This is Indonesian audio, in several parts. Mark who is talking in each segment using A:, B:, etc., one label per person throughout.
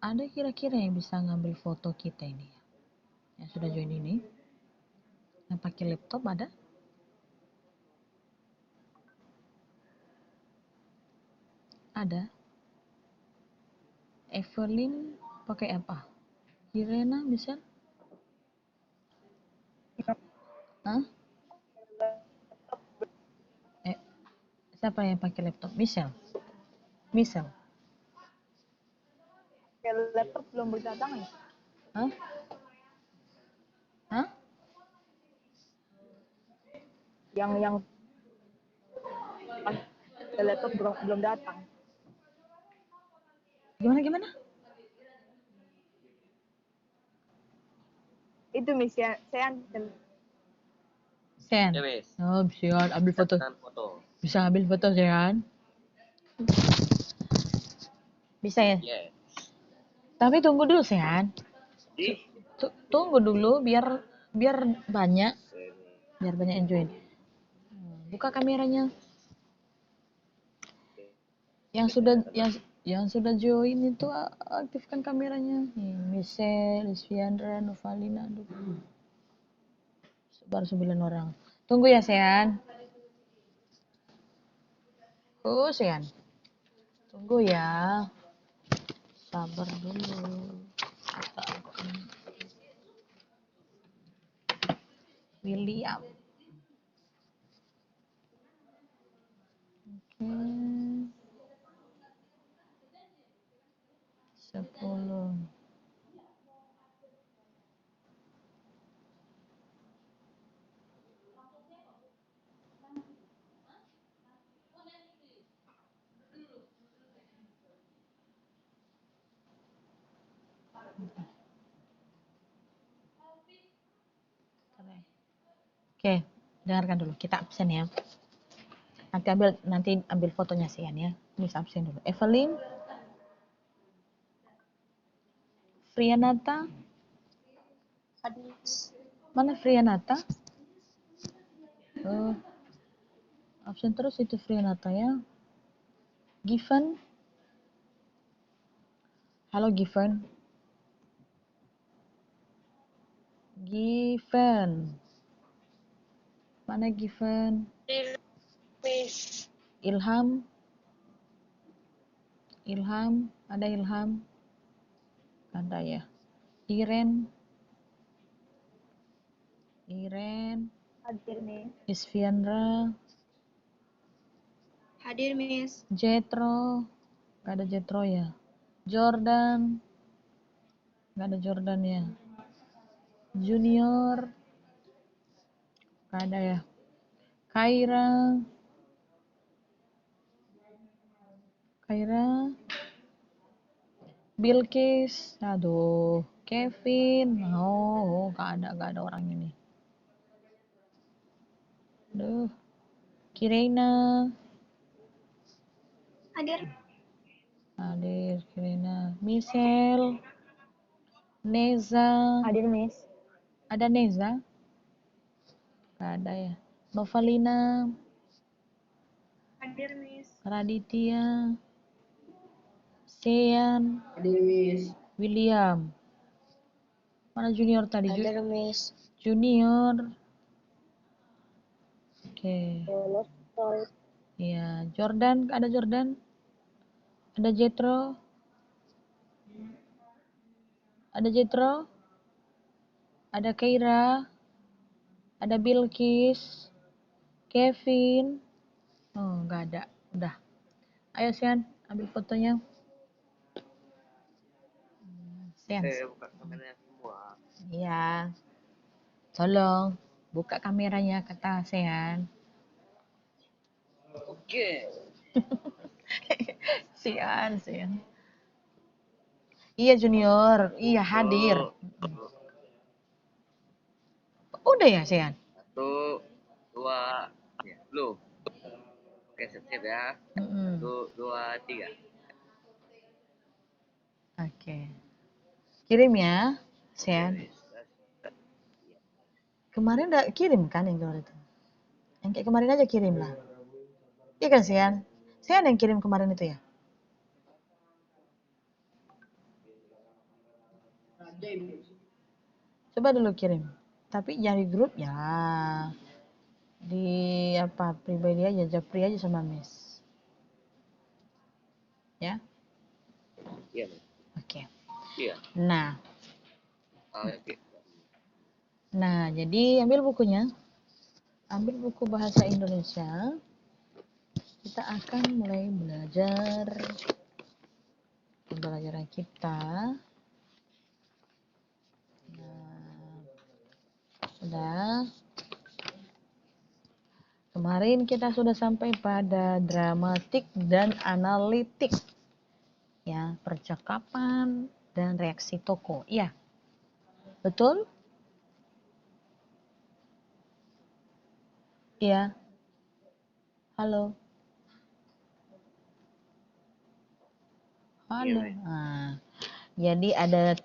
A: Ada kira-kira yang bisa ngambil foto kita ini ya? Yang sudah join ini? Yang pakai laptop ada? Ada. Evelyn pakai apa? Irena bisa? Hah? Eh, siapa yang pakai laptop? Michelle. Michelle.
B: Laptop belum berdatangan.
A: Hah? Hah?
B: Yang laptop belum datang.
A: Gimana?
B: Itu Miss ya, saya
A: Sen.
C: Ya wes.
A: Oh, bisa ambil foto.
C: Foto.
A: Bisa ambil foto, Sen. Bisa ya?
C: Yes.
A: Tapi tunggu dulu, Sen.
C: Di.
A: Tunggu dulu biar banyak yang join. Buka kameranya. Yang sudah join itu aktifkan kameranya. Nih, Michelle, Lisviandra, Novalina, baru 9 orang. Tunggu ya, Sean. Oh, Sean. Tunggu ya. Sabar dulu. Kita akan William. Oke. 10. Oke, dengarkan dulu. Kita absen ya. Nanti ambil fotonya Sean ya. Ini absen dulu. Evelyn, Frianata. Mana Frianata? Oh, absen terus itu Frianata ya. Given. Halo Given. Given. Mana Given? Ilham. Ada Ilham? Ada ya. Iren.
B: hadir nih.
A: Isviandra.
B: Hadir Miss.
A: Jetro. Gak ada Jetro ya. Jordan. Gak ada Jordan ya. Junior. Gak ada ya. Kaira. Bilkis. Aduh. Kevin. Oh, gak ada orang ini. Aduh. Kirena.
B: Hadir
A: Kirena. Michelle. Neza.
B: Hadir Miss.
A: Ada Neza? Gak ada ya. Novalina.
B: Hadir Miss.
A: Raditya. Sean.
C: Hadir Miss.
A: William. Mana Junior tadi?
B: Hadir Miss.
A: Junior. Oke.
B: Lolos.
A: Iya, Jordan, ada Jordan? Ada Jetro? Ada Keira? Ada Bilkis? Kevin? Oh, nggak ada. Udah. Ayo, Sian, ambil fotonya. Sian.
C: Buka kameranya semua.
A: Iya. Tolong buka kameranya, kata Sian.
C: Oke.
A: Sian. Iya, Junior. Iya, hadir. Udah ya, Sian?
C: 1, 2, ya, belum. Oke, siap ya. 1, 2, 3.
A: Oke. Kirim ya, Sian. Kemarin udah kirim kan yang keluar itu? Yang kayak kemarin aja kirim lah. Iya kan, Sian? Sian yang kirim kemarin itu ya? Coba dulu kirim. Tapi jangan di grup ya. Di apa pribadi aja, japri aja sama Miss. Ya.
C: Iya, Miss.
A: Oke.
C: Iya.
A: Nah,
C: Oke.
A: jadi ambil bukunya. Ambil buku bahasa Indonesia. Kita akan mulai belajar pembelajaran kita. Nah, udah. Kemarin kita sudah sampai pada dramatik dan analitik. Ya, percakapan dan reaksi tokoh. Iya. Betul? Iya. Halo. Halo.
C: Iya,
A: Nah, jadi ada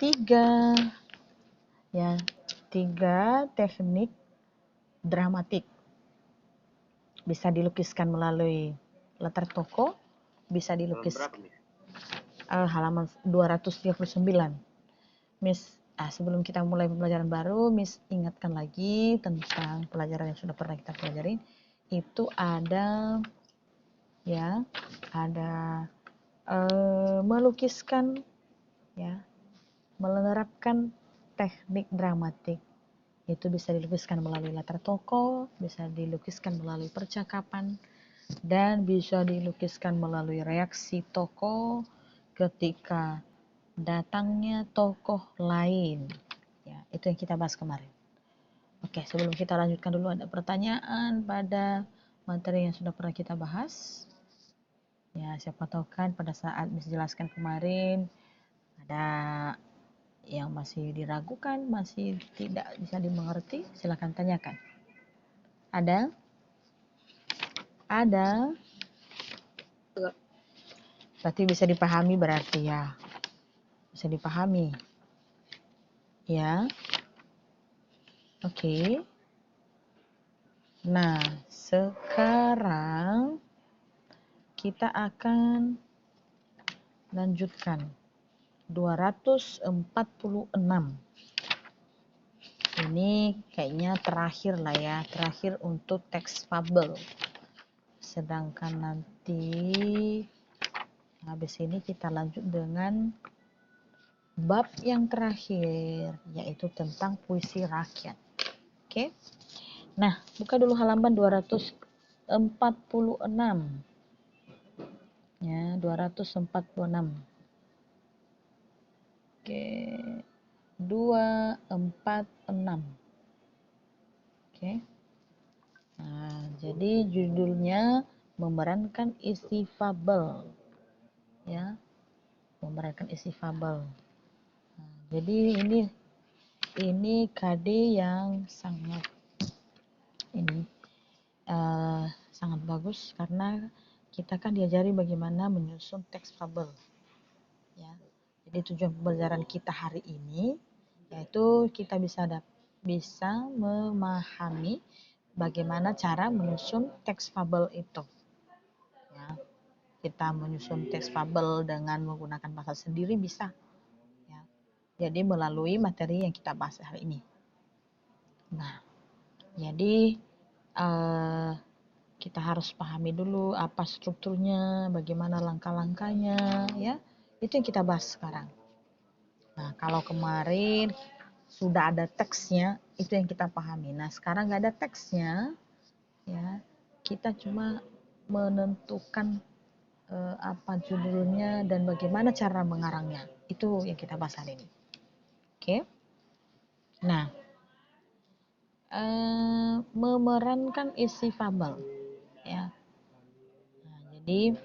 A: tiga teknik dramatik. Bisa dilukiskan melalui latar tokoh, bisa dilukis
C: berapa, Miss?
A: halaman 239. Miss, sebelum kita mulai pembelajaran baru, Miss ingatkan lagi tentang pelajaran yang sudah pernah kita pelajari. Itu ada melukiskan, menerapkan teknik dramatik. Itu bisa dilukiskan melalui latar tokoh, bisa dilukiskan melalui percakapan, dan bisa dilukiskan melalui reaksi tokoh ketika datangnya tokoh lain. Ya, itu yang kita bahas kemarin. Oke, sebelum kita lanjutkan dulu, ada pertanyaan pada materi yang sudah pernah kita bahas. Ya, siapa tahu kan pada saat dijelaskan kemarin ada yang masih diragukan, masih tidak bisa dimengerti, silakan tanyakan. Ada? Ada? Berarti bisa dipahami berarti ya. Bisa dipahami. Ya. Oke. Nah, sekarang kita akan lanjutkan 246. Ini kayaknya terakhir lah ya, terakhir untuk teks fabel. Sedangkan nanti habis ini kita lanjut dengan bab yang terakhir, yaitu tentang puisi rakyat. Oke. Nah, buka dulu halaman 246. Ya, 246. Oke. 246. Oke. Nah, jadi judulnya memerankan isi fabel. Ya. Memerankan isi fabel. Nah, jadi ini KD yang sangat sangat bagus karena kita kan diajari bagaimana menyusun teks fabel. Ya. Jadi tujuan pembelajaran kita hari ini yaitu kita bisa memahami bagaimana cara menyusun teks fabel itu. Ya. Kita menyusun teks fabel dengan menggunakan bahasa sendiri bisa. Ya. Jadi melalui materi yang kita bahas hari ini. Nah, jadi kita harus pahami dulu apa strukturnya, bagaimana langkah-langkahnya, ya. Itu yang kita bahas sekarang. Nah, kalau kemarin sudah ada teksnya, itu yang kita pahami. Nah, sekarang nggak ada teksnya, ya. Kita cuma menentukan apa judulnya dan bagaimana cara mengarangnya. Itu yang kita bahas hari ini. Oke. Nah, memerankan isi fabel, ya. Nah, jadi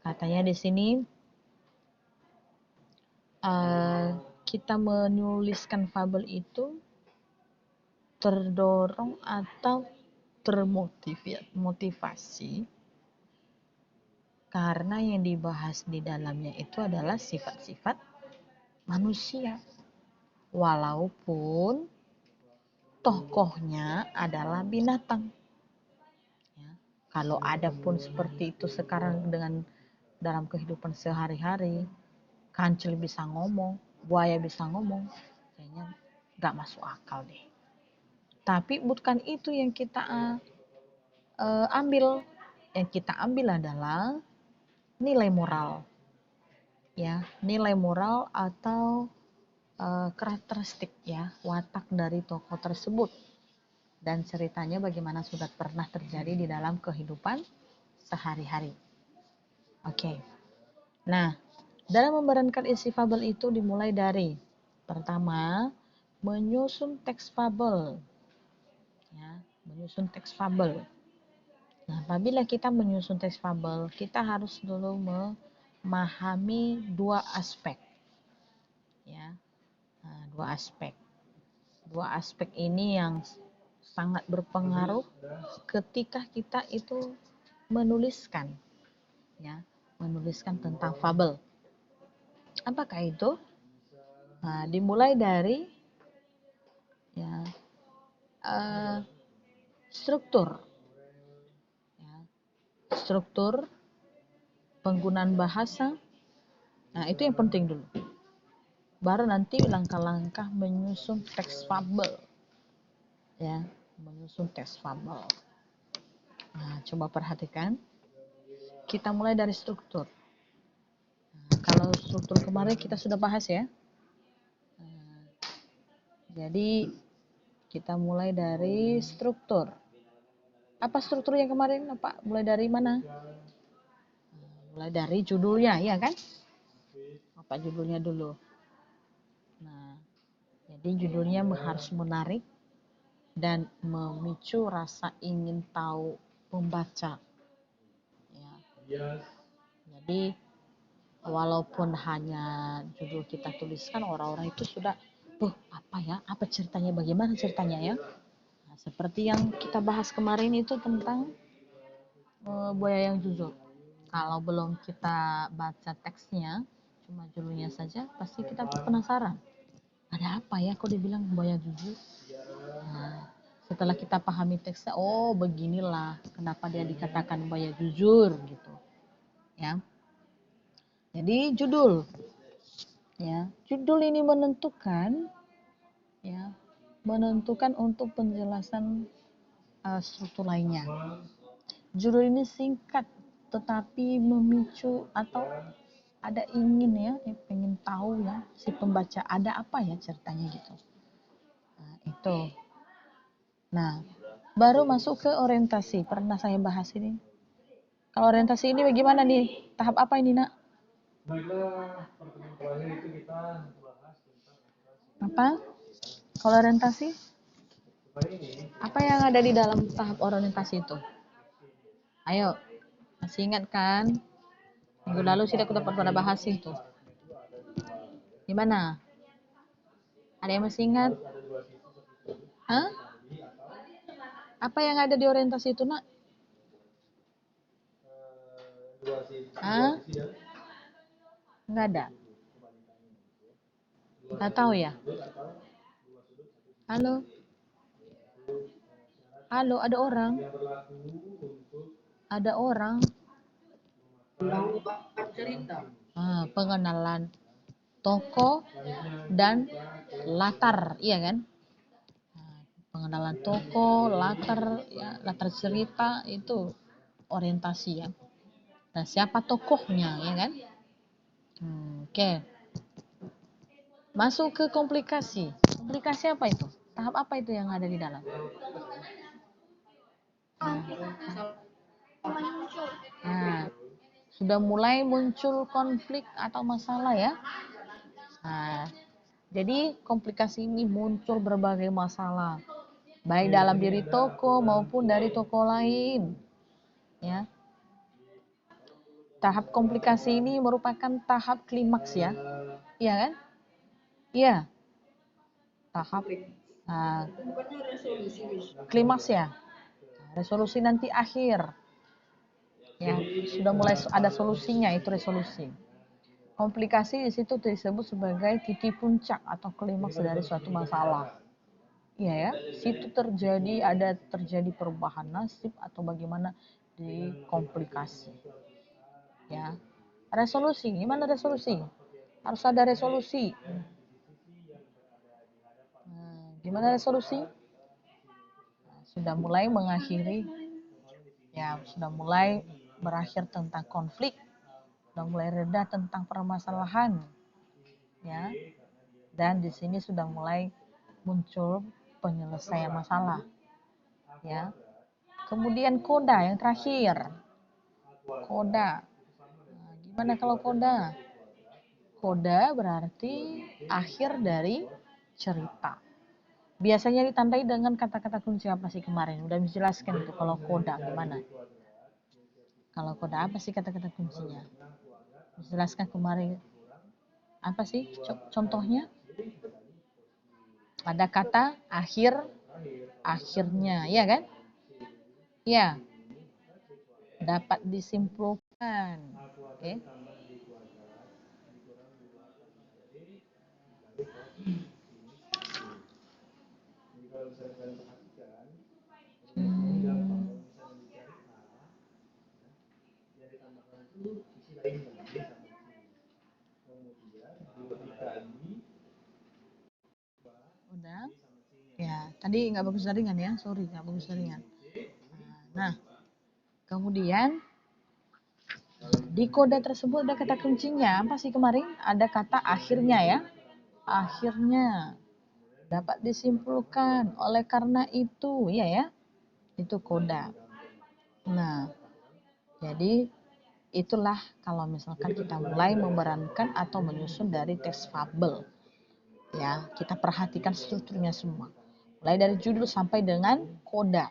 A: katanya di sini kita menuliskan fabel itu terdorong atau termotivasi karena yang dibahas di dalamnya itu adalah sifat-sifat manusia, walaupun tokohnya adalah binatang. Ya, kalau ada pun seperti itu sekarang dengan dalam kehidupan sehari-hari, kancil bisa ngomong, buaya bisa ngomong, kayaknya nggak masuk akal deh. Tapi bukan itu yang kita ambil. Yang kita ambil adalah nilai moral, ya, nilai moral atau karakteristik, ya, watak dari tokoh tersebut dan ceritanya bagaimana sudah pernah terjadi di dalam kehidupan sehari-hari. Oke. Nah, dalam memerankan isi fabel itu dimulai dari pertama menyusun teks fabel, ya, menyusun teks fabel. Nah, apabila kita menyusun teks fabel, kita harus dulu memahami dua aspek, ya. Nah, dua aspek ini yang sangat berpengaruh ketika kita itu menuliskan, ya, menuliskan tentang fabel. Apakah itu? Nah, dimulai dari, ya, struktur, ya, struktur, penggunaan bahasa. Nah, itu yang penting dulu. Baru nanti langkah-langkah menyusun teks fabel, ya, menyusun teks fabel. Nah, coba perhatikan. Kita mulai dari struktur. Nah, kalau struktur kemarin kita sudah bahas, ya. Nah, jadi kita mulai dari struktur. Apa struktur yang kemarin? Apa? Mulai dari mana? Mulai dari judulnya, ya kan? Apa judulnya dulu? Nah, jadi judulnya harus menarik dan memicu rasa ingin tahu pembaca. Ya. Jadi walaupun hanya judul kita tuliskan, orang-orang itu sudah, apa ya? Apa ceritanya? Bagaimana ceritanya, ya? Nah, seperti yang kita bahas kemarin itu tentang buaya yang jujur. Kalau belum kita baca teksnya, cuma judulnya saja, pasti kita penasaran. Ada apa ya kok dibilang buaya jujur? Nah, setelah kita pahami teksnya, oh beginilah kenapa dia dikatakan buaya jujur gitu, ya. Jadi judul, ya, judul ini menentukan, ya, menentukan untuk penjelasan struktur lainnya. Judul ini singkat tetapi memicu atau ada ingin, ya, pengen tahu, ya, si pembaca ada apa ya ceritanya gitu. Nah, itu. Nah, baru masuk ke orientasi. Pernah saya bahas ini. Kalau orientasi ini bagaimana nih? Tahap apa ini, Nak?
D: Baiklah, pertemuan terakhir itu kita bahas tentang
A: Apa? Kalau orientasi?
D: ini.
A: Apa yang ada di dalam tahap orientasi itu? Ayo, masih ingat kan? Minggu lalu sudah kita pernah bahas itu. Gimana? Ada yang masih ingat? Hah? Apa yang ada di orientasi itu, Nak? Hah? Nggak ada? Nggak tahu ya? Halo? Halo, ada orang? Ada orang? Pengenalan tokoh dan latar, iya kan? Pengenalan tokoh, latar, ya, latar cerita itu orientasi, ya. Dan siapa tokohnya, ya kan? Oke. Masuk ke komplikasi. Komplikasi apa itu? Tahap apa itu yang ada di dalam? Nah, sudah mulai muncul konflik atau masalah, ya. Nah, jadi komplikasi ini muncul berbagai masalah, baik dalam diri tokoh maupun dari tokoh lain, ya. Tahap komplikasi ini merupakan tahap klimaks, ya. Iya kan? Iya. Tahap klimaks, ya. Resolusi nanti akhir. Ya, sudah mulai ada solusinya, itu resolusi. Komplikasi di situ disebut sebagai titik puncak atau klimaks dari suatu masalah. Iya, ya, situ terjadi perubahan nasib atau bagaimana di komplikasi. Ya, resolusi, gimana resolusi? Harus ada resolusi. Gimana resolusi? Sudah mulai mengakhiri, ya sudah mulai berakhir tentang konflik, sudah mulai reda tentang permasalahan, ya. Dan di sini sudah mulai muncul penyelesaian masalah, ya. Kemudian koda yang terakhir, koda. Nah, gimana kalau koda? Koda berarti akhir dari cerita. Biasanya ditandai dengan kata-kata kunci apa sih kemarin? Udah menjelaskan itu kalau koda gimana? Kalau koda apa sih kata-kata kuncinya? Menjelaskan kemarin apa sih contohnya? Ada kata akhir, akhirnya, ya kan? Ya, dapat disimpulkan. Oke. Udah. Ya, tadi nggak bagus jaringan ya, sorry nggak bagus jaringan. Nah, kemudian di kode tersebut ada kata kuncinya. Apa sih kemarin? Ada kata akhirnya ya. Akhirnya dapat disimpulkan. Oleh karena itu, iya ya. Itu koda. Nah, jadi itulah kalau misalkan kita mulai memerankan atau menyusun dari teks fabel. Ya, kita perhatikan strukturnya semua. Mulai dari judul sampai dengan koda.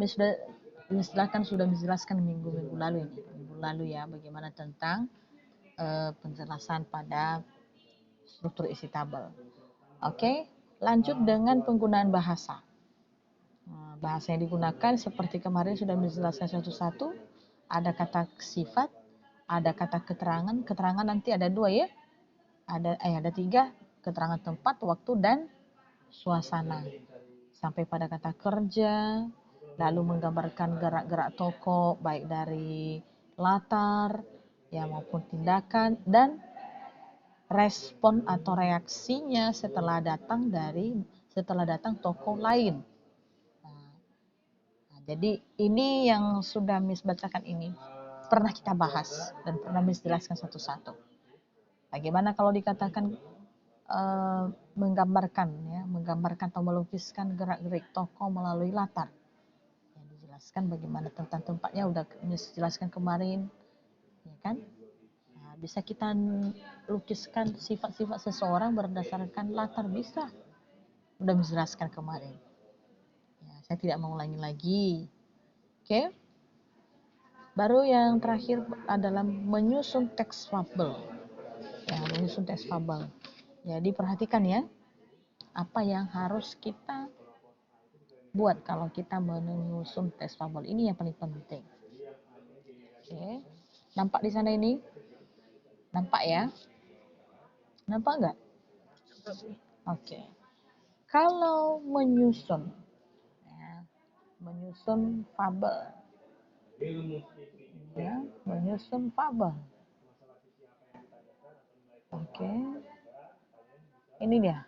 A: Sudah menjelaskan minggu-minggu lalu ini. Minggu lalu ya, bagaimana tentang penjelasan pada struktur isi tabel. Oke, lanjut dengan penggunaan bahasa. Bahasa yang digunakan seperti kemarin sudah menjelaskan satu-satu. Ada kata sifat, ada kata keterangan. Keterangan nanti ada 2 ya. Ada 3, keterangan tempat, waktu, dan suasana. Sampai pada kata kerja, lalu menggambarkan gerak-gerak tokoh baik dari latar ya maupun tindakan dan respon atau reaksinya setelah datang tokoh lain. Nah, jadi ini yang sudah Miss bacakan ini pernah kita bahas dan pernah Miss jelaskan satu-satu. Bagaimana kalau dikatakan menggambarkan atau melukiskan gerak-gerik tokoh melalui latar? Yang dijelaskan bagaimana tentang tempatnya udah Miss jelaskan kemarin, ya kan? Nah, bisa kita lukiskan sifat-sifat seseorang berdasarkan latar, bisa. Udah menjelaskan kemarin. Ya, saya tidak mengulangi lagi. Oke. Baru yang terakhir adalah menyusun teks fabel. Ya, menyusun teks fabel. Jadi perhatikan ya, apa yang harus kita buat kalau kita menyusun teks fabel. Ini yang paling penting. Oke. Nampak di sana ini? Nampak ya? Nampak nggak? Oke. Kalau menyusun, ya, menyusun fabel, ya, menyusun fabel. Oke. Ini dia.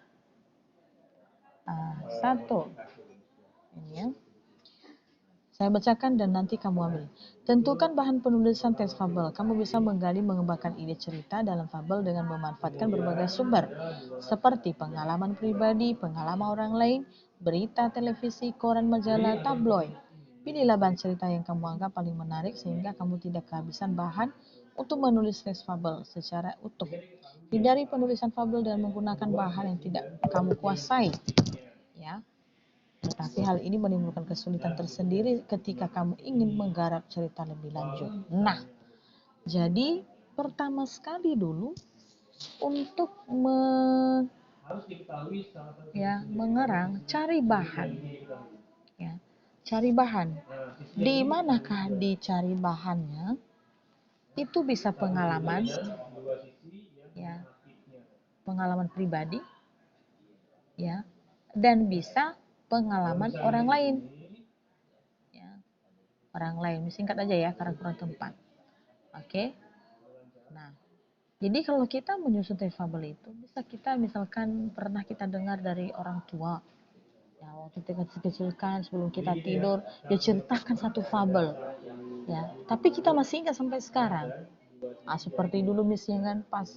A: Satu. Ini ya. Saya bacakan dan nanti kamu ambil. Tentukan bahan penulisan teks fabel. Kamu bisa menggali mengembangkan ide cerita dalam fabel dengan memanfaatkan berbagai sumber, seperti pengalaman pribadi, pengalaman orang lain, berita, televisi, koran, majalah, tabloid. Pilihlah bahan cerita yang kamu anggap paling menarik sehingga kamu tidak kehabisan bahan untuk menulis teks fabel secara utuh. Hindari penulisan fabel dan menggunakan bahan yang tidak kamu kuasai. Ya. Tetapi hal ini menimbulkan kesulitan tersendiri ketika kamu ingin menggarap cerita lebih lanjut. Nah, jadi pertama sekali dulu untuk mengerang, cari bahan. Ya, cari bahan. Di manakah dicari bahannya? Itu bisa pengalaman, ya, pengalaman pribadi, ya, dan bisa pengalaman orang lain. Ya, orang lain, singkat aja ya karena kurang tempat. Oke. Nah, Jadi kalau kita menyusun teks fabel itu bisa kita misalkan pernah kita dengar dari orang tua. Ya, waktu kita kecil-kecil kan sebelum kita tidur dia ceritakan satu fabel. Ya, tapi kita masih ingat sampai sekarang. Seperti dulu misalnya kan pas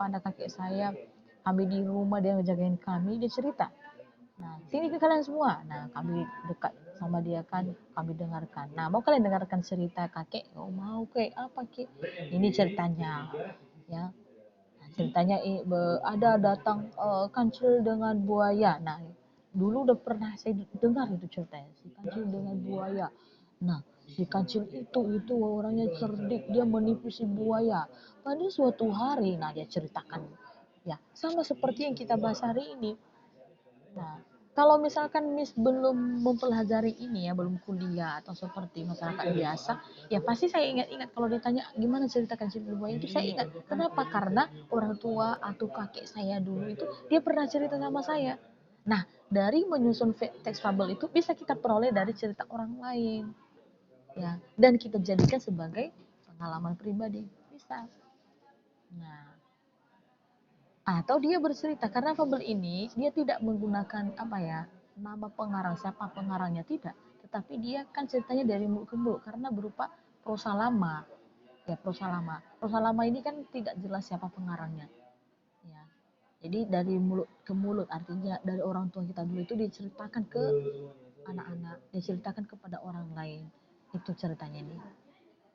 A: ada kakek saya kami di rumah dia ngejagain kami dia cerita. Nah, sini ke kalian semua. Nah, kami dekat sama dia kan, kami dengarkan. Nah, mau kalian dengarkan cerita kakek? Oh, mau kek. Apa kek? Ini ceritanya. Ya, nah, ceritanya ada datang kancil dengan buaya. Nah, dulu udah pernah saya dengar itu ceritanya. Si kancil dengan buaya. Nah, si kancil itu orangnya cerdik. Dia menipu si buaya. Pada suatu hari, nah dia ceritakan. Ya, sama seperti yang kita bahas hari ini. Nah, kalau misalkan Miss belum mempelajari ini ya, belum kuliah atau seperti masyarakat biasa, ya pasti saya ingat-ingat kalau ditanya gimana ceritakan Civil War itu saya ingat. Kenapa? Karena orang tua atau kakek saya dulu itu dia pernah cerita sama saya. Nah, dari menyusun teks fabel itu bisa kita peroleh dari cerita orang lain. Ya, dan kita jadikan sebagai pengalaman pribadi. Bisa. Nah, atau dia bercerita karena fabel ini dia tidak menggunakan apa ya nama pengarang siapa pengarangnya tidak, tetapi dia kan ceritanya dari mulut ke mulut karena berupa prosa lama. Ya, prosa lama ini kan tidak jelas siapa pengarangnya ya, jadi dari mulut ke mulut artinya dari orang tua kita dulu itu diceritakan ke anak-anak, diceritakan kepada orang lain, itu ceritanya ini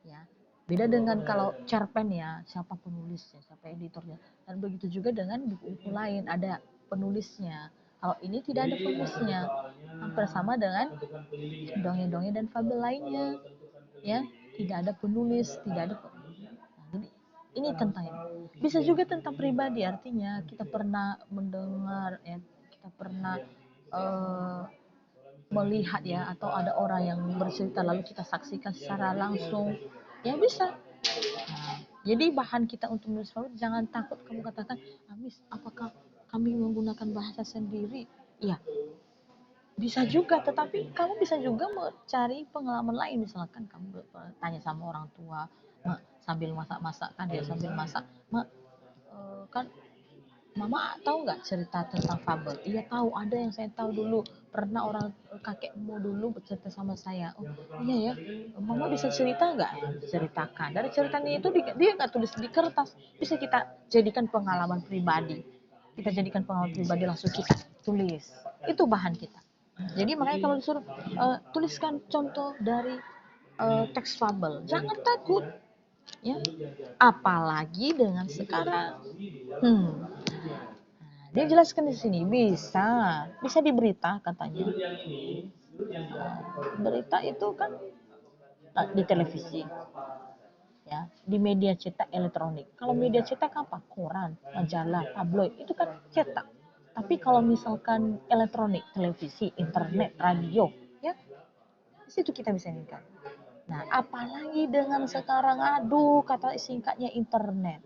A: ya. Beda dengan kalau cerpen ya, siapa penulisnya, siapa editornya. Dan begitu juga dengan buku-buku lain, ada penulisnya. Kalau ini tidak ada penulisnya. Hampir sama dengan dongeng-dongeng dan fabel lainnya. Ya, tidak ada penulis, tidak ada. Nah, jadi ini tentang ini. Bisa juga tentang pribadi, artinya kita pernah mendengar ya, kita pernah eh, melihat ya atau ada orang yang bercerita lalu kita saksikan secara langsung ya bisa. Nah, jadi bahan kita untuk menulis fabel jangan takut kamu katakan Miss apakah kami menggunakan bahasa sendiri ya bisa juga, tetapi kamu bisa juga mencari pengalaman lain, misalkan kamu tanya sama orang tua sambil masak-masak kan dia sambil masak kan Mama tahu nggak cerita tentang fabel? Iya tahu, ada yang saya tahu dulu. Pernah orang kakekmu dulu bercerita sama saya. Oh iya ya, Mama bisa cerita nggak? Ceritakan. Dari ceritanya itu dia nggak tulis di kertas. Bisa kita jadikan pengalaman pribadi. Kita jadikan pengalaman pribadi langsung kita tulis. Itu bahan kita. Jadi makanya kalau disuruh tuliskan contoh dari teks fabel, jangan takut. Ya, apalagi dengan sekarang. Dia jelaskan di sini bisa di berita katanya. Berita itu kan di televisi, ya, di media cetak elektronik. Kalau media cetak apa? Koran, majalah, tabloid itu kan cetak. Tapi kalau misalkan elektronik, televisi, internet, radio, ya, di situ kita bisa ingat. Nah, apalagi dengan sekarang, aduh, kata singkatnya internet.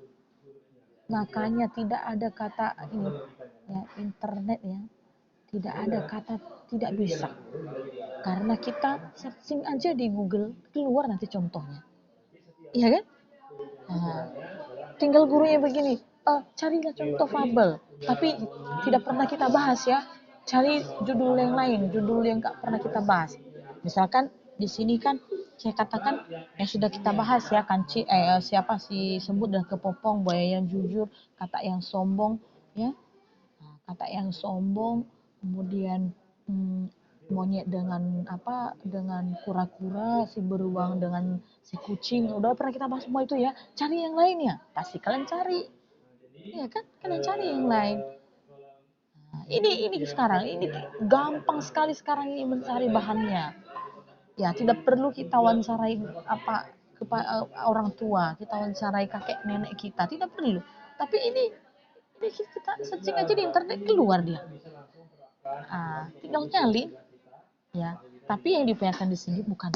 A: Makanya tidak ada kata ini ya internet ya. Tidak ada kata tidak bisa. Karena kita searching aja di Google, keluar nanti contohnya. Iya kan? Nah, tinggal gurunya begini, carilah contoh fabel. Tapi tidak pernah kita bahas ya. Cari judul yang lain, judul yang gak pernah kita bahas. Misalkan di sini kan saya katakan yang sudah kita bahas ya, siapa si semut dan kepopong, buaya yang jujur, kata yang sombong, ya. Nah, kata yang sombong, kemudian monyet dengan dengan kura-kura, si beruang dengan si kucing, udah pernah kita bahas semua itu ya. Cari yang lainnya, pasti kalian cari, ya kan? Kalian cari yang lain. Nah, ini sekarang ini gampang sekali sekarang ini mencari bahannya. Ya tidak perlu kita wawancarai orang tua, kita wawancarai kakek nenek kita, tidak perlu. Tapi ini kita searching aja di internet keluar dia. Tinggal nyalin ya. Tapi yang diperlihatkan di sini bukan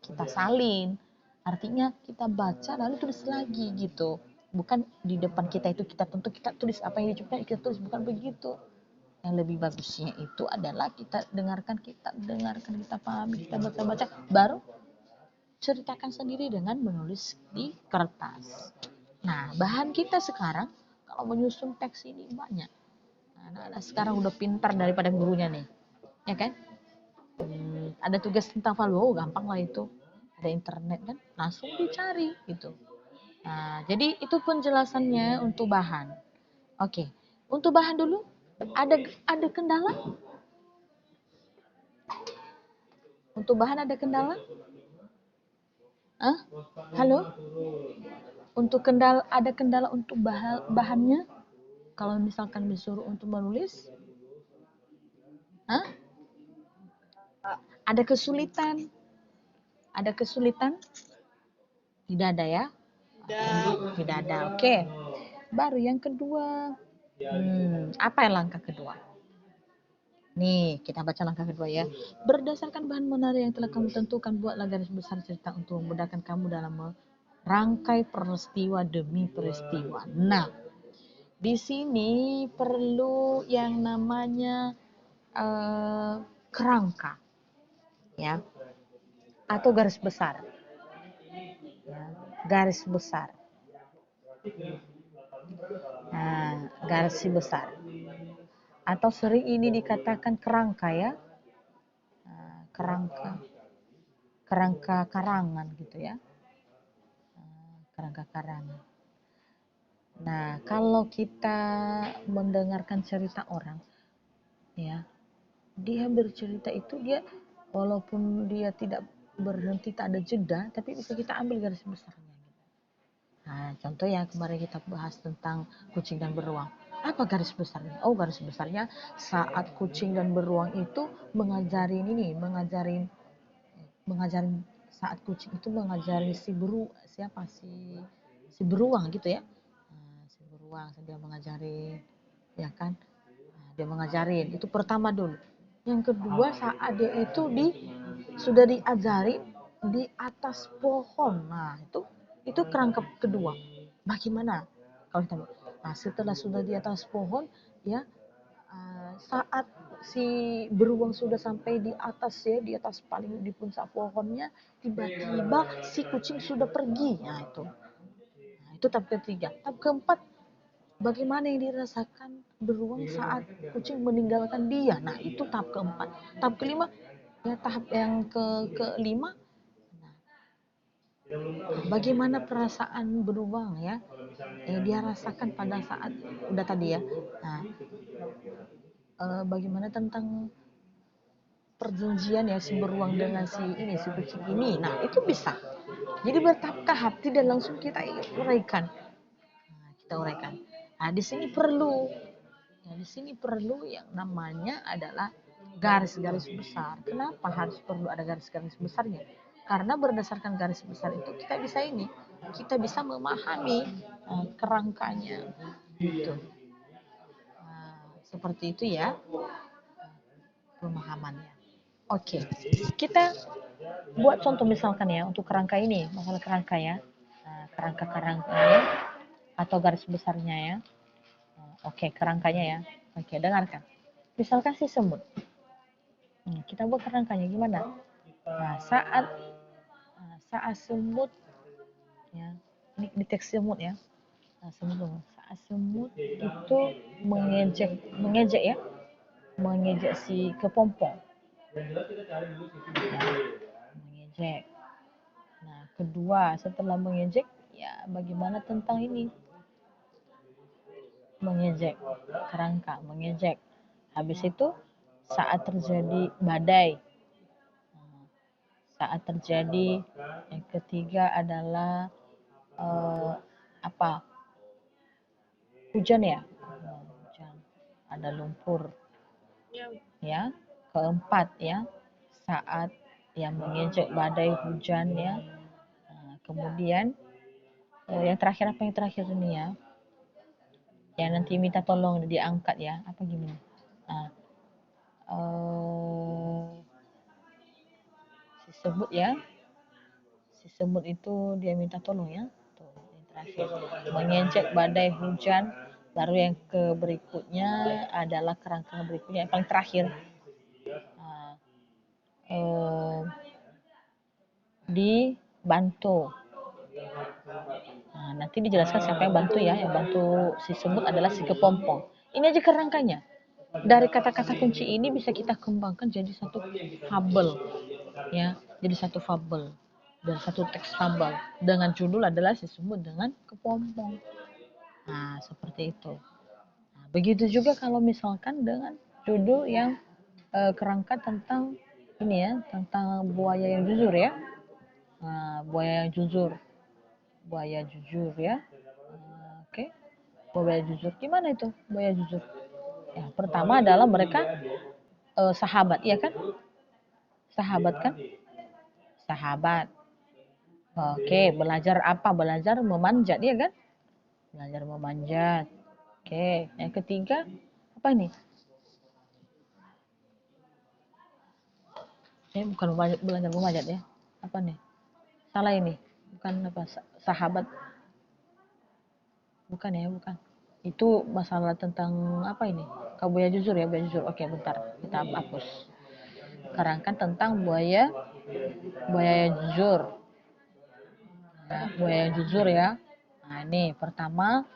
A: kita salin, artinya kita baca lalu tulis lagi gitu. Bukan di depan kita itu kita tulis apa yang diucapkan kita tulis, bukan begitu. Yang lebih bagusnya itu adalah kita dengarkan, kita pahami, kita baca-baca, baru ceritakan sendiri dengan menulis di kertas. Nah, bahan kita sekarang kalau menyusun teks ini banyak. Nah, anak-anak sekarang udah pintar daripada gurunya nih, ya kan? Ada tugas tentang value, gampang lah itu. Ada internet kan, langsung dicari gitu. Nah, jadi itu penjelasannya untuk bahan. Oke, untuk bahan dulu ada kendala? Untuk bahan ada kendala? Halo? Untuk ada kendala untuk bahannya? Kalau misalkan disuruh untuk menulis? Ada kesulitan? Ada kesulitan? Tidak ada ya? Tidak ada. Oke. Baru yang kedua. Apa yang langkah kedua? Nih, kita baca langkah kedua ya. Berdasarkan bahan menarik yang telah kamu tentukan, buatlah garis besar cerita untuk memudahkan kamu dalam merangkai peristiwa demi peristiwa. Nah, di sini perlu yang namanya kerangka, ya, atau garis besar. Ya, garis besar. Nah, garis besar. Atau sering ini dikatakan kerangka ya. Kerangka karangan gitu ya. Kerangka karangan. Nah, kalau kita mendengarkan cerita orang, ya, dia bercerita itu dia walaupun dia tidak berhenti, tak ada jeda, tapi bisa kita ambil garis besarnya. Nah, contoh yang kemarin kita bahas tentang kucing dan beruang. Apa garis besarnya? Oh, garis besarnya saat kucing dan beruang itu mengajarin saat kucing itu mengajari si beruang gitu ya. Nah, si beruang dia mengajarin, ya kan? Nah, dia mengajarin itu pertama dulu. Yang kedua saat dia itu sudah diajari di atas pohon. Nah, itu kerangka kedua. Bagaimana kalau kita setelah sudah di atas pohon ya, saat si beruang sudah sampai di atas ya, di atas paling di puncak pohonnya, tiba-tiba si kucing sudah pergi. Nah, itu tahap ketiga. Tahap keempat, bagaimana yang dirasakan beruang saat kucing meninggalkan dia. Nah, itu tahap keempat. Tahap kelima, ya tahap yang kelima, bagaimana perasaan beruang ya, dia rasakan pada saat udah tadi ya. Nah, bagaimana tentang perjanjian ya si beruang dengan si kucing ini. Nah, itu bisa. Jadi bertahap-tahap, tidak langsung kita uraikan. Nah, di sini perlu yang namanya adalah garis-garis besar. Kenapa harus perlu ada garis-garis besarnya? Karena berdasarkan garis besar itu kita bisa memahami kerangkanya gitu. Seperti itu ya pemahamannya. Oke, kita buat contoh misalkan ya untuk kerangka ini, masalah kerangka ya. Kerangka ya, atau garis besarnya ya. Oke, kerangkanya ya. Oke, dengarkan. Misalkan si semut. Kita buat kerangkanya gimana? Nah, saat semut ya, ini teks semut ya. Saat semut itu mengejek ya. Mengejek si kepompong. Mengejek. Nah, kedua setelah mengejek, ya bagaimana tentang ini? Mengejek, kerangka, mengejek. Habis itu saat terjadi badai. Saat terjadi yang ketiga adalah hujan ya. Hujan. Ada lumpur. Ya. Keempat ya, saat yang mengejek badai hujan ya. Kemudian yang terakhir apa yang terakhir ini ya? Yang nanti minta tolong diangkat ya, apa gimana? Si semut itu dia minta tolong ya. Tuh, yang terakhir mengejek badai hujan. Baru yang berikutnya adalah kerangka berikutnya yang paling terakhir. Dibantu. Nah, nanti dijelaskan siapa yang bantu ya. Yang bantu si semut adalah si kepompong. Ini aja kerangkanya. Dari kata-kata kunci ini bisa kita kembangkan jadi satu fabel, ya. Jadi satu fabel dan satu teks fabel dengan judul adalah si semut dengan kepompong. Nah, seperti itu. Nah, begitu juga kalau misalkan dengan judul yang kerangka tentang ini ya, tentang buaya yang jujur ya. Nah, buaya yang jujur. Buaya jujur ya. Oke. Buaya jujur. Gimana itu buaya jujur? Ya, pertama adalah mereka sahabat, iya kan? Sahabat kan? Sahabat. Oke, belajar apa? Belajar memanjat, iya kan? Belajar memanjat. Oke, yang ketiga apa ini? Bukan belajar memanjat ya. Apa nih? Salah ini. Bukan apa? Sahabat. Bukan ya, bukan. Itu masalah tentang apa ini? Kau buaya jujur ya, buaya jujur. Oke, bentar. Kita hapus. Kerangkan tentang buaya yang jujur. Nah, buaya yang jujur ya. Nah, ini pertama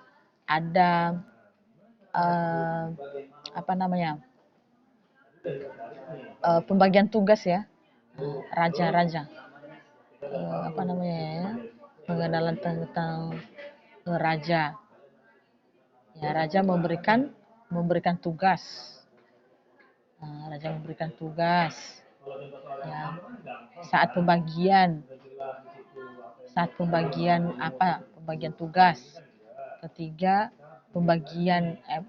A: ada apa namanya? Pembagian tugas ya. Raja-raja. Apa namanya ya? Pengenalan tentang raja. Ya, raja memberikan tugas. Nah, raja memberikan tugas. Ya, saat pembagian apa? Pembagian tugas. Ketiga,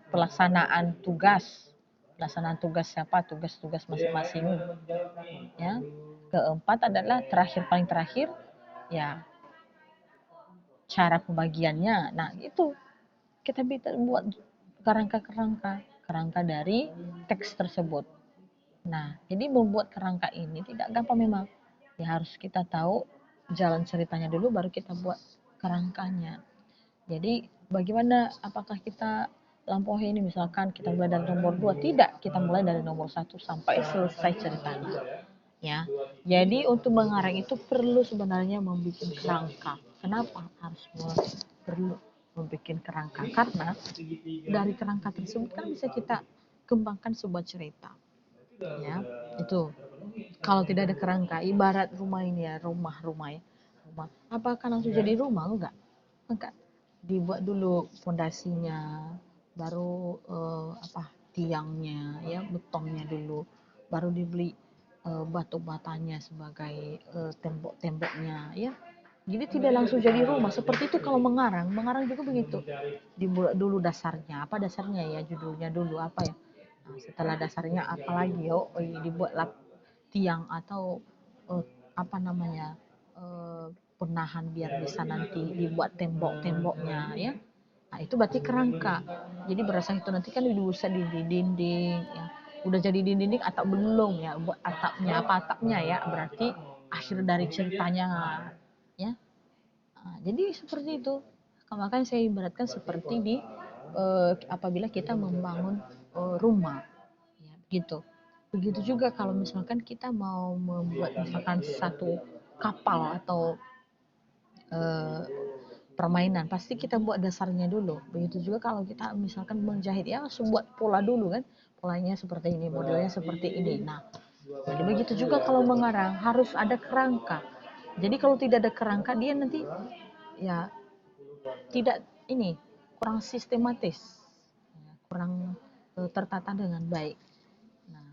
A: pelaksanaan tugas. Pelaksanaan tugas siapa? Tugas-tugas masing-masing. Ya. Keempat adalah paling terakhir ya cara pembagiannya. Nah, itu kita bisa buat kerangka dari teks tersebut. Nah, jadi membuat kerangka ini tidak gampang memang. Ya harus kita tahu jalan ceritanya dulu baru kita buat kerangkanya. Jadi bagaimana, apakah kita lampaui ini, misalkan kita mulai dari nomor 2? Tidak, kita mulai dari nomor 1 sampai selesai ceritanya. Ya, jadi untuk mengarang itu perlu sebenarnya membuat kerangka. Kenapa harus perlu membuat kerangka? Karena dari kerangka tersebut kan bisa kita kembangkan sebuah cerita. Ya, itu. Kalau tidak ada kerangka, ibarat rumah ini ya, rumah ya. Apakah langsung jadi rumah? Enggak. Dibuat dulu fondasinya, baru tiangnya ya, betonnya dulu, baru dibeli batu batanya sebagai tembok-temboknya ya. Jadi tidak langsung jadi rumah. Seperti itu kalau mengarang juga begitu. Dibuat dulu dasarnya, apa dasarnya ya, judulnya dulu apa ya. Nah, setelah dasarnya apa lagi dibuat tiang atau apa namanya penahan biar bisa nanti dibuat tembok-temboknya ya. Nah, itu berarti kerangka. Jadi berdasarkan itu nanti kan bisa di dinding ya. Udah jadi dinding atau belum ya, buat atapnya ya, berarti akhir dari ceritanya ya. Nah, jadi seperti itu. Makanya saya ibaratkan seperti di apabila kita membangun rumah ya, begitu. Begitu juga kalau misalkan kita mau membuat misalkan satu kapal atau permainan, pasti kita buat dasarnya dulu. Begitu juga kalau kita misalkan menjahit ya, harus buat pola dulu kan. Polanya seperti ini, modelnya seperti ini. Nah, jadi begitu juga kalau mengarang harus ada kerangka. Jadi kalau tidak ada kerangka dia nanti ya tidak kurang sistematis, kurang tertata dengan baik. Nah,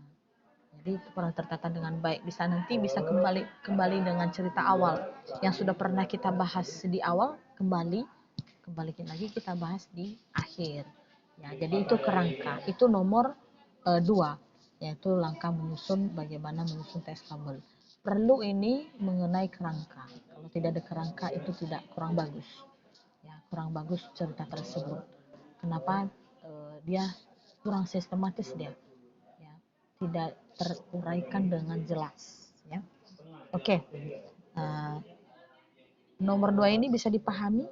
A: jadi kurang tertata dengan baik. Nanti bisa kembali dengan cerita awal yang sudah pernah kita bahas di awal, kembalikan lagi kita bahas di akhir. Ya, jadi itu kerangka. Itu nomor 2, yaitu langkah bagaimana menyusun teks tabel. Perlu ini mengenai kerangka. Kalau tidak ada kerangka itu kurang bagus. Ya, kurang bagus cerita tersebut. Kenapa? Dia kurang sistematis dia. Ya, tidak teruraikan dengan jelas ya. Oke. Nomor 2 ini bisa dipahami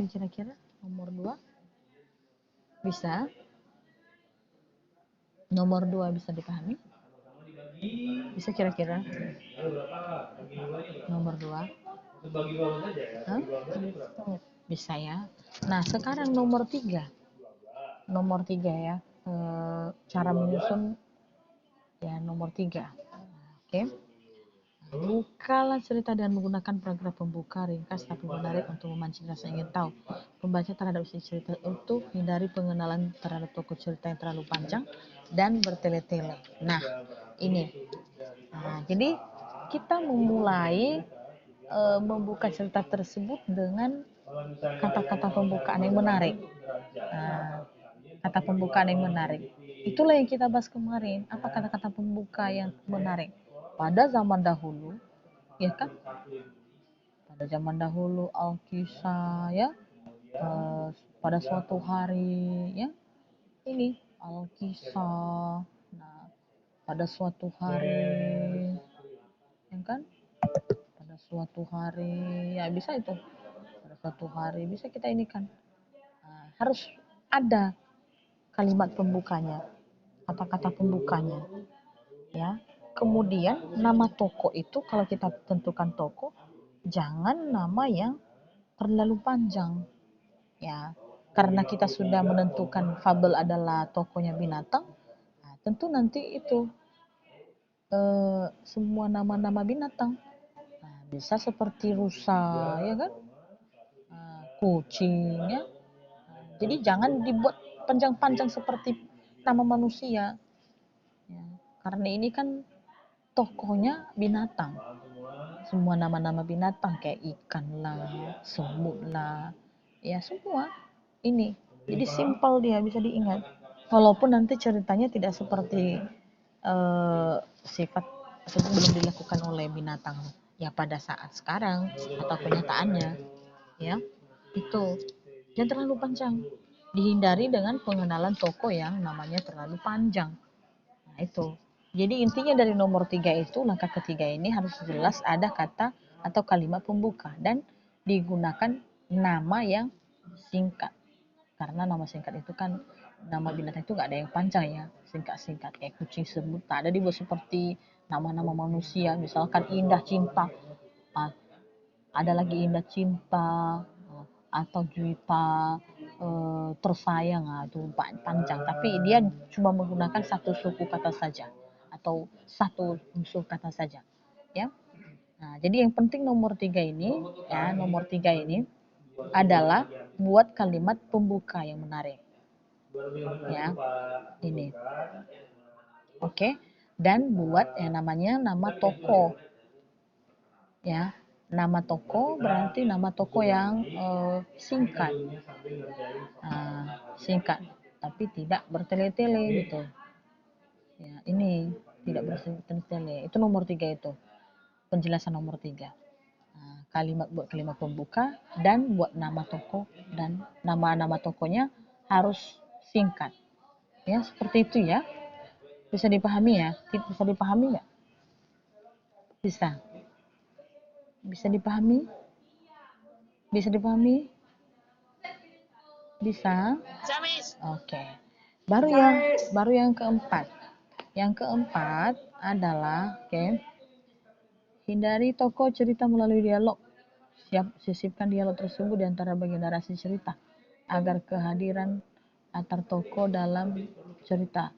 A: kira-kira nomor 2 bisa bisa dipahami, bisa kira-kira nomor 2
D: Bagi ruang saja ya.
A: Hah?
D: Bagi ruang saja berapa?
A: Bisa ya. Nah, sekarang nomor 3. Nomor 3 ya. Cara menyusun ya nomor 3. Oke. Bukalah cerita dengan menggunakan paragraf pembuka ringkas tapi menarik untuk memancing rasa ingin tahu pembaca terhadap isi cerita itu. Hindari pengenalan terhadap tokoh cerita yang terlalu panjang dan bertele-tele. Nah, ini. Jadi kita memulai membuka cerita tersebut dengan kata-kata pembukaan yang menarik. Kata pembukaan yang menarik. Itulah yang kita bahas kemarin. Apa kata-kata pembuka yang menarik? Pada zaman dahulu, ya kan? Pada zaman dahulu Alkisah ya. Pada suatu hari ya. Ini Alkisah. Nah, pada suatu hari, ya kan? Pada suatu hari, ya bisa itu. Pada suatu hari bisa kita ini kan. Harus ada kalimat pembukanya, kata-kata pembukanya, ya. Kemudian nama toko itu kalau kita tentukan toko, jangan nama yang terlalu panjang, ya. Karena kita sudah menentukan fabel adalah tokonya binatang, tentu nanti itu semua nama-nama binatang. Bisa seperti rusa, ya kan? Kucing, ya. Jadi jangan dibuat panjang-panjang seperti nama manusia, ya. Karena ini kan tokohnya binatang. Semua nama-nama binatang kayak ikan lah, semut lah, ya semua ini. Jadi simpel dia bisa diingat. Walaupun nanti ceritanya tidak seperti sifat sebelum dilakukan oleh binatang ya pada saat sekarang atau kenyataannya, ya itu jangan terlalu panjang. Dihindari dengan pengenalan tokoh yang namanya terlalu panjang. Nah itu. Jadi intinya dari nomor 3 itu, langkah ketiga ini harus jelas ada kata atau kalimat pembuka dan digunakan nama yang singkat. Karena nama singkat itu kan, nama binatang itu nggak ada yang panjang ya, singkat-singkat kayak kucing, semut. Tak ada dibuat seperti nama-nama manusia, misalkan Indah Cinta. Ada lagi Indah Cinta atau Juwita tersayang, itu panjang, tapi dia cuma menggunakan satu suku kata saja atau satu unsur kata saja, ya. Nah, jadi yang penting nomor 3 ini ya, nomor 3 ini adalah buat kalimat pembuka yang menarik, ya. Ini oke. Dan buat yang namanya nama toko, ya. Nama toko berarti nama toko yang singkat, singkat tapi tidak bertele-tele gitu, ya. Ini tidak bertele-tele. Itu nomor 3 itu penjelasan nomor 3. Kalimat buat kalimat pembuka dan buat nama toko, dan nama-nama tokonya harus singkat, ya seperti itu ya. Bisa dipahami ya? Bisa dipahami nggak? Bisa. Bisa dipahami? Bisa dipahami? Bisa? Oke. Baru yang keempat. Yang keempat adalah hindari tokoh cerita melalui dialog. Sisipkan dialog tersebut di antara bagian narasi cerita agar kehadiran antar tokoh dalam cerita